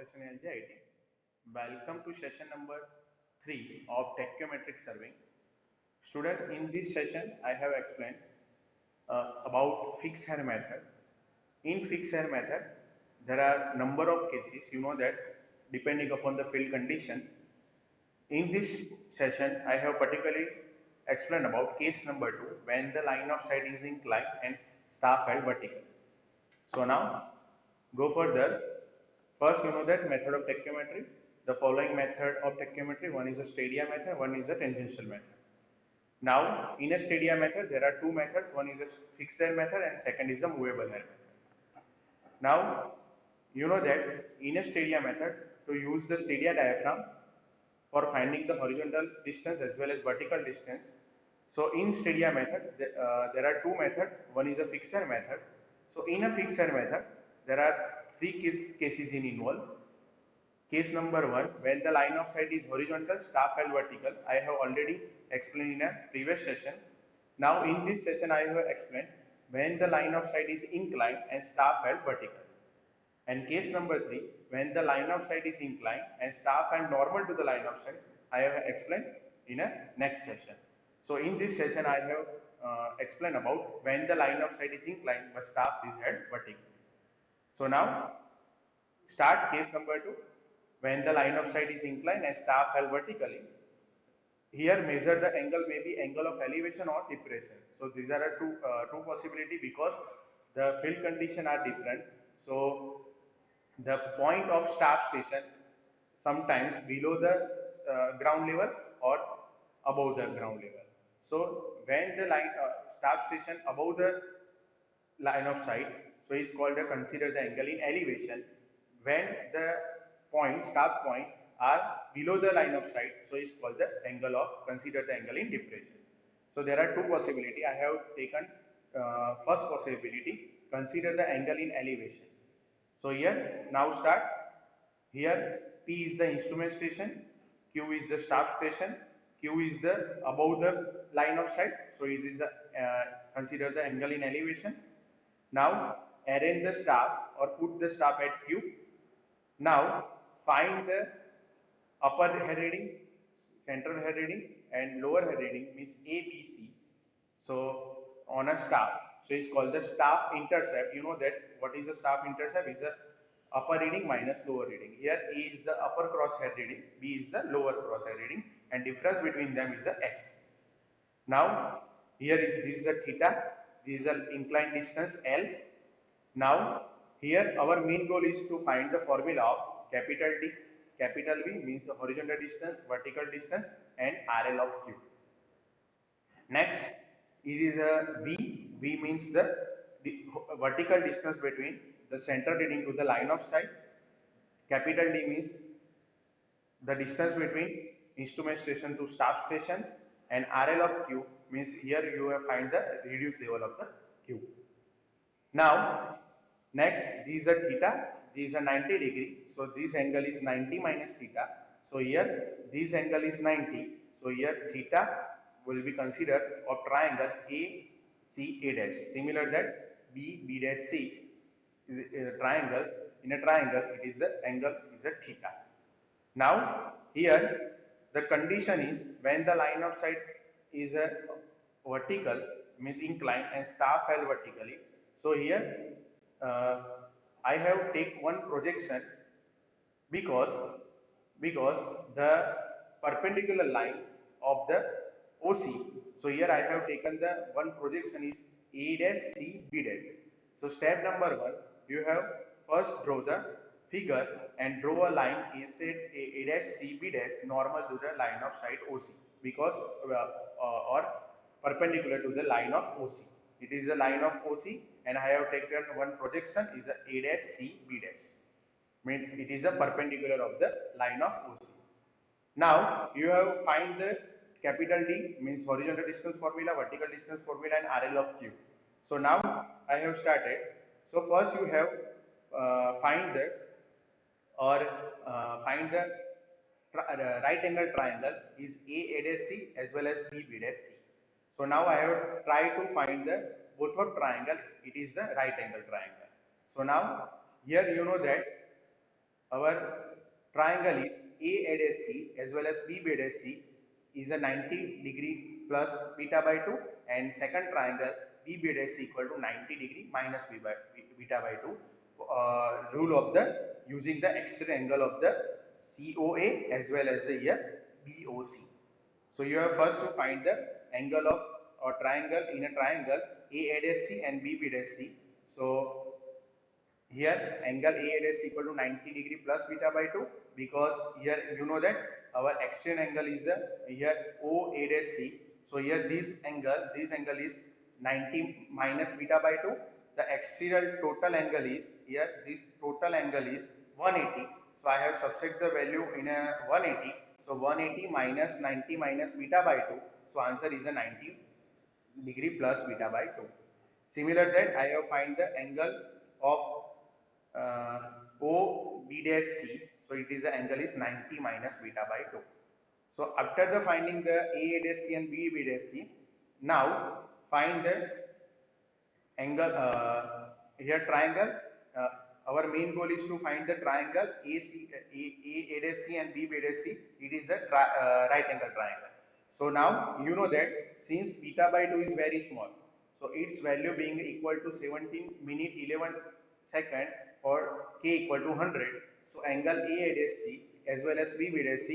professional IT. Welcome to session number 3 of tachometric surveying. Student, in this session I have explained about fixed hair method. In fixed hair method, there are number of cases, you know that depending upon the field condition. In this session, I have particularly explained about case number 2 when the line of sight is inclined and staff held vertical. So now go further. First, you know that method of tachometry. The following method of tachometry, one is a stadia method, one is a tangential method. Now, in a stadia method, there are two methods. One is a fixed hair method and second is a movable hair method. Now, you know that in a stadia method, to use the stadia diaphragm for finding the horizontal distance as well as vertical distance. So in stadia method, there are two methods. One is a fixed hair method. So in a fixed hair method, there are three cases involved. Case number 1, when the line of sight is horizontal, staff held vertical. I have already explained in a previous session. Now in this session I have explained when the line of sight is inclined and staff held vertical. And case number 3, when the line of sight is inclined and staff held normal to the line of sight, I have explained in a next session. So in this session I have explained about when the line of sight is inclined but staff is held vertical. So now start case number 2. When the line of sight is inclined and staff held vertically, here measure the angle may be angle of elevation or depression. So these are two possibility because the field condition are different. So the point of staff station sometimes below the ground level or above the ground level. So when the line staff station above the line of sight, so is called a consider the angle in elevation. When the point staff point are below the line of sight, so is called the angle of consider the angle in depression. So there are two possibility. I have taken first possibility, consider the angle in elevation. So here now start. Here P is the instrument station, Q is the staff station, Q is the above the line of sight. So it is the consider the angle in elevation. Now arrange the staff or put the staff at Q. Now find the upper head reading, central head reading and lower head reading means A, B, C. So on a staff, so it's called the staff intercept. You know that what is the staff intercept? Is the upper reading minus lower reading. Here A is the upper cross head reading, B is the lower cross head reading, and difference between them is the S. Now here this is a theta, this is an inclined distance L. Now here our main goal is to find the formula of capital D. Capital V means the horizontal distance, vertical distance and RL of Q. Next, it is a V. V means the vertical distance between the center reading to the line of sight. Capital D means the distance between instrument station to staff station, and RL of Q means here you will find the reduced level of the Q. Now, next, this is a theta, this is a 90 degree, so this angle is 90 minus theta. So here this angle is 90, so here theta will be considered of triangle A C A dash. Similar that B B dash C is a triangle. In a triangle, it is the angle is a theta. Now here the condition is when the line of sight is a vertical means inclined and staff held vertically. So here I have take one projection because the perpendicular line of the OC. So here I have taken the one projection is A dash C B dash. So step number 1, you have first draw the figure and draw a line is set A dash C B dash normal to the line of sight OC because or perpendicular to the line of OC. It is a line of OC and I have taken one projection is A dash C B dash. Mean it is a perpendicular of the line of OC. Now you have find the capital D means horizontal distance formula, vertical distance formula and RL of Q. So now I have started. So first you have find the or find the right angle triangle is A dash C as well as B dash C. So now I have tried to find the both of triangle. It is the right angle triangle. So now here you know that our triangle is A A dash C as well as B B dash C is a 90 degree plus beta by 2, and second triangle B B dash C equal to 90 degree minus beta by 2, rule of the using the extra angle of the COA as well as the here BOC. So you have first to find the angle of or triangle in a triangle A A dash C and B B dash C. So here angle A is equal to 90 degree plus beta by 2, because here you know that our external angle is the here OA dash C. So here this angle is 90 minus beta by 2. The external total angle is here, this total angle is 180. So I have subtract the value in a 180. So 180 minus 90 minus beta by 2. So answer is a 90 degree plus beta by 2. Similar that I have find the angle of O B dash C. So it is the angle is 90 minus beta by 2. So after the finding the A dash C and B dash C, now find the angle here triangle. Uh, our main goal is to find the triangle A dash C and B dash C. It is a right angle triangle. So now you know that since beta by 2 is very small, so its value being equal to 17 minute 11 second for k equal to 100. So angle A dash C as well as B dash C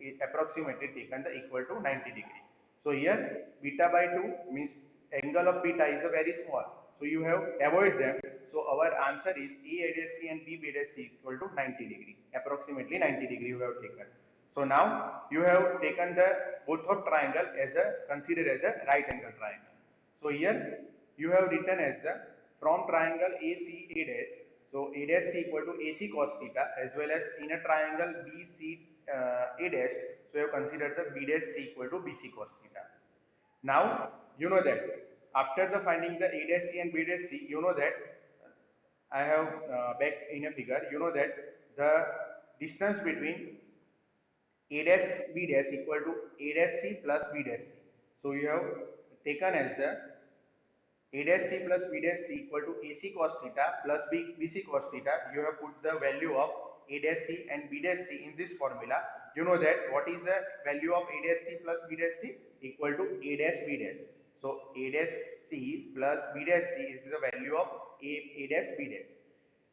is approximately taken the equal to 90 degree. So here beta by 2 means angle of beta is a very small. So you have avoid them. So our answer is A dash C and B dash C equal to 90 degree. Approximately 90 degree you have taken. So now you have taken the both of triangle as a considered as a right angle triangle. So here you have written as the from triangle AC dash. So A dash C equal to AC cos theta as well as in a triangle BC A dash. So you have considered the B dash C equal to BC cos theta. Now you know that after the finding the A dash C and B dash C, you know that I have back in a figure. You know that the distance between A dash B dash equal to A dash C plus B dash C. So you have taken as the A dash C plus B dash C equal to AC cos theta plus BC cos theta. You have put the value of A dash C and B dash C in this formula. You know that what is the value of A dash C plus B dash C equal to A dash B dash. So A dash C plus B dash C is the value of A dash B dash.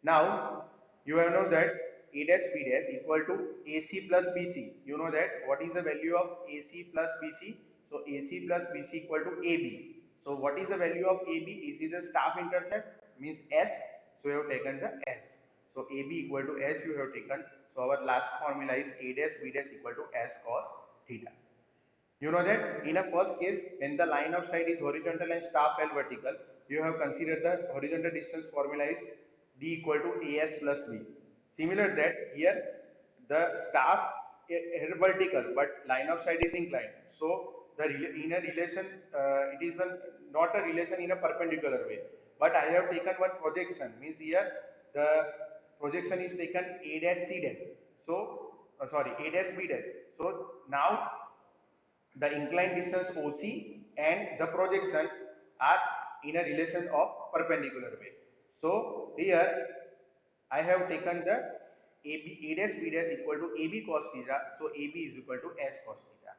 Now you have know that A dash B dash equal to AC plus BC. You know that what is the value of AC plus BC? So AC plus BC equal to AB. So what is the value of AB? Is the staff intercept means S. So you have taken the S. So AB equal to S you have taken. So our last formula is A dash B dash equal to S cos theta. You know that in a first case, when the line of sight is horizontal and staff L vertical, you have considered the horizontal distance formula is D equal to AS plus B. Similar that here the staff is vertical but line of sight is inclined. So the in a relation, it is not a relation in a perpendicular way. But I have taken one projection, means here the projection is taken A dash C dash. So sorry, A dash B dash. So now the inclined distance OC and the projection are in a relation of perpendicular way. So here I have taken the A dash B dash equal to AB cos theta. So AB is equal to S cos theta.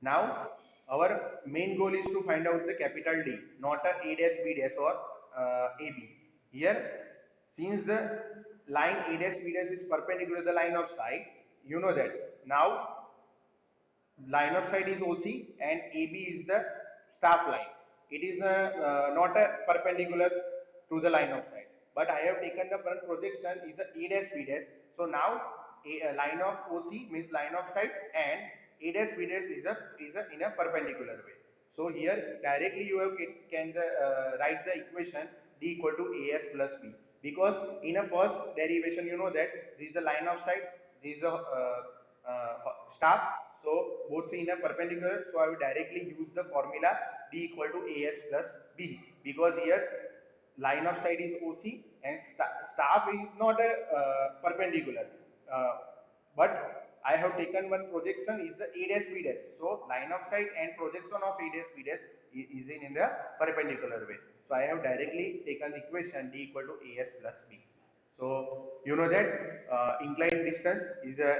Now our main goal is to find out the capital D, not A dash B dash or AB. Here, since the line A dash B dash is perpendicular to the line of sight, you know that now line of sight is OC and AB is the staff line. It is not a perpendicular to the line of sight. But I have taken the front projection is a A dash B dash. So now a line of OC means line of sight and A dash B dash is a in a perpendicular way. So here directly you have can write the equation D equal to AS plus B, because in a first derivation you know that this is a line of sight, this is a staff. So both in a perpendicular, so I will directly use the formula D equal to AS plus B, because here line of sight is OC and staff is not a perpendicular. But I have taken one projection is the A dash B dash. So line of sight and projection of A dash B dash is in the perpendicular way. So I have directly taken the equation D equal to AS plus B. So you know that inclined distance is uh,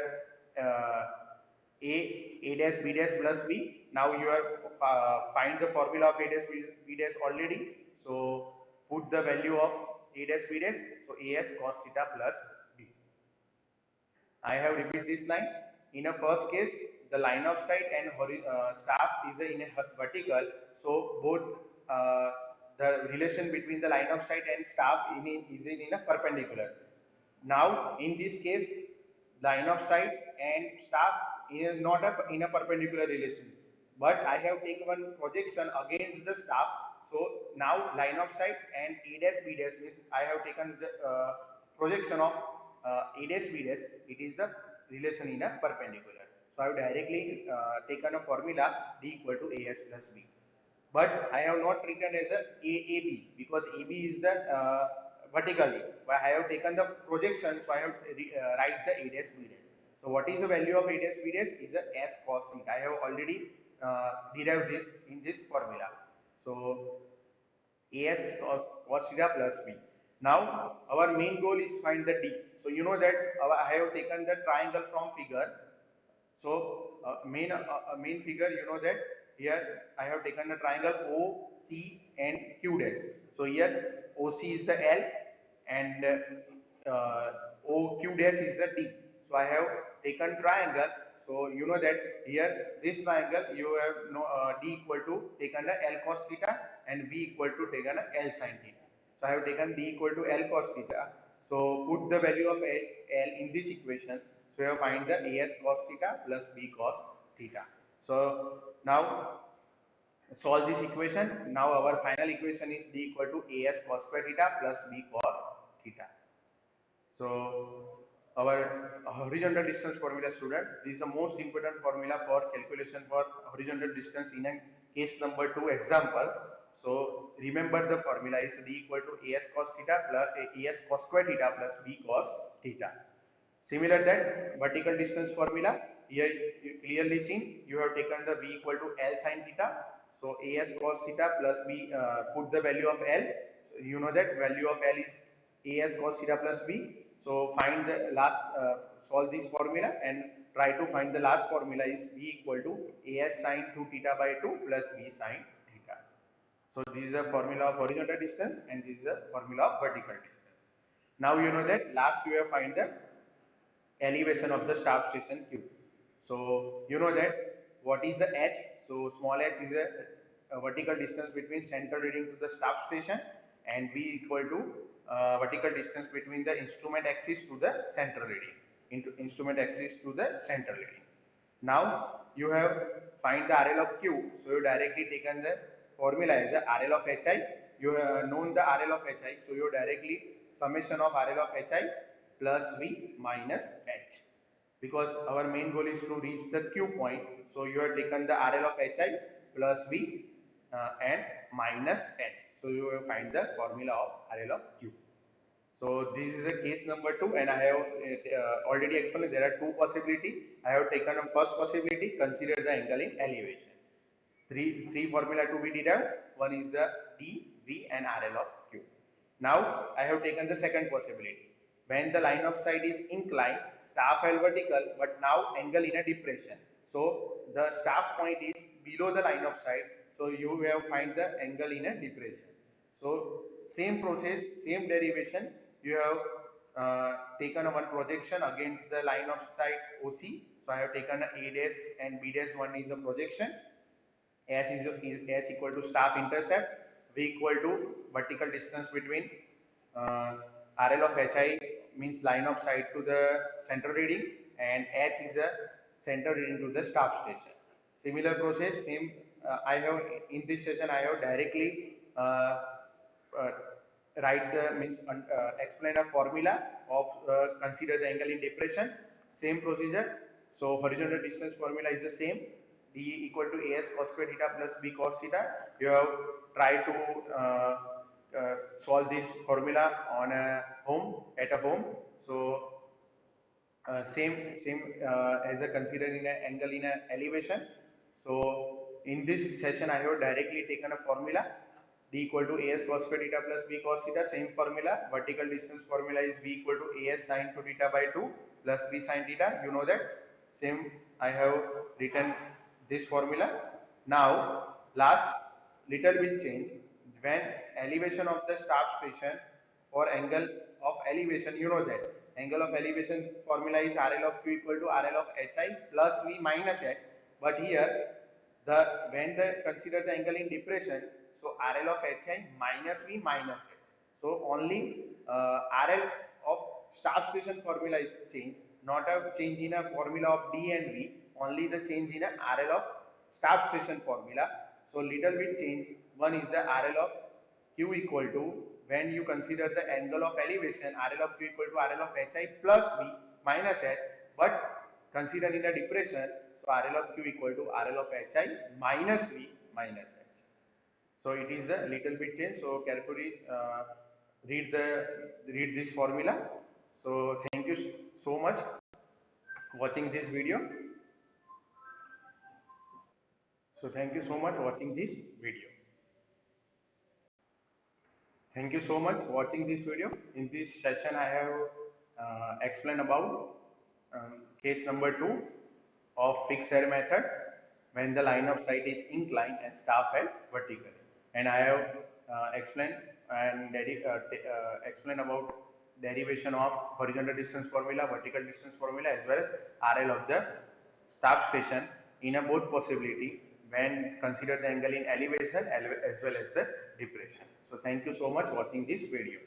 a dash b dash plus b. Now you have find the formula of a dash b dash already. So put the value of a dash b dash. So as cos theta plus b. I have repeated this line. In a first case, the line of sight and staff is in a vertical. So both the relation between the line of sight and staff is in a perpendicular. Now, in this case, line of sight and staff is not in a perpendicular relation, but I have taken one projection against the staff. So now line of sight and A dash B dash means I have taken the projection of A dash B dash. It is the relation in a perpendicular. So I have directly taken a formula D equal to AS plus B. But I have not written as a AAB because AB is the vertically. But I have taken the projection, so I have write the A dash B dash. So what is the value of A dash B dash is a S cos theta. I have already derived this in this formula. So AS cos theta plus B. Now our main goal is find the D. So you know that I have taken the triangle from figure. So main figure, you know that here I have taken a triangle O, C and Q dash. So here OC is the L and OQ dash is the D. So I have taken triangle. So you know that here this triangle you have no D equal to taken the L cos theta and B equal to taken a L sin theta. So I have taken D equal to L cos theta. So put the value of L in this equation. So you have find the AS cos theta plus B cos theta. So now solve this equation. Now our final equation is D equal to AS cos square theta plus B cos theta. So our horizontal distance formula, student, this is the most important formula for calculation for horizontal distance in a case number 2 example. So remember the formula is D equal to AS cos theta plus AS cos square theta plus B cos theta. Similar that vertical distance formula, here you clearly seen you have taken the V equal to L sin theta. So AS cos theta plus B, put the value of L. So you know that value of L is AS cos theta plus B. So find the last, solve this formula and try to find the last formula is V equal to AS sin 2 theta by 2 plus B sin theta. So this is a formula of horizontal distance and this is a formula of vertical distance. Now you know that last we have find the elevation of the staff station Q. So you know that what is the H? So small h is a vertical distance between central reading to the staff station and V equal to vertical distance between the instrument axis to the central reading. Instrument axis to the central reading. Now you have find the RL of Q. So you directly taken the formula as a RL of HI. You have known the RL of HI. So you directly summation of RL of HI plus V minus H. Because our main goal is to reach the Q point. So you have taken the RL of HI plus V and minus H. So you will find the formula of RL of Q. So this is the case number 2 and I have already explained there are two possibilities. I have taken a first possibility, consider the angle in elevation. Three formula to be derived. One is the D, V and RL of Q. Now I have taken the second possibility. When the line of sight is inclined, staff L vertical, but now angle in a depression. So the staff point is below the line of sight. So you have find the angle in a depression. So same process, same derivation. You have taken one projection against the line of sight OC. So I have taken A dash and B dash. One is a projection. S is S equal to staff intercept. V equal to vertical distance between RL of HI means line of sight to the central reading and H is the central reading to the staff station. Similar process, same. I have in this session I have directly uh, write the means explain a formula of consider the angle in depression. Same procedure. So horizontal distance formula is the same. D equal to AS cos square theta plus B cos theta. You have tried to solve this formula on a home at a home. So same as a consider in an angle in a elevation. So in this session I have directly taken a formula d equal to as cos square theta plus b cos theta, same formula. Vertical distance formula is b equal to as sin 2 theta by 2 plus b sin theta. You know that. Same, I have written this formula. Now, last little bit change. When elevation of the staff station or angle of elevation, you know that. Angle of elevation formula is RL of Q equal to RL of HI plus V minus H. But here, the when the consider the angle in depression, so RL of HI minus V minus H. So only RL of staff station formula is changed, not a change in a formula of D and V, only the change in a RL of staff station formula. So little bit change. One is the RL of Q equal to, when you consider the angle of elevation, RL of Q equal to RL of HI plus V minus H, but consider in a depression, so RL of Q equal to RL of HI minus V minus H. So it is the little bit change. So carefully read this formula. So thank you so much watching this video. So thank you so much watching this video. Thank you so much watching this video. In this session, I have explained about case number 2 of fixed air method when the line of sight is inclined and staff held vertically. And I have explained and explained about derivation of horizontal distance formula, vertical distance formula, as well as RL of the staff station in a both possibility when consider the angle in elevation as well as the depression. So thank you so much watching this video.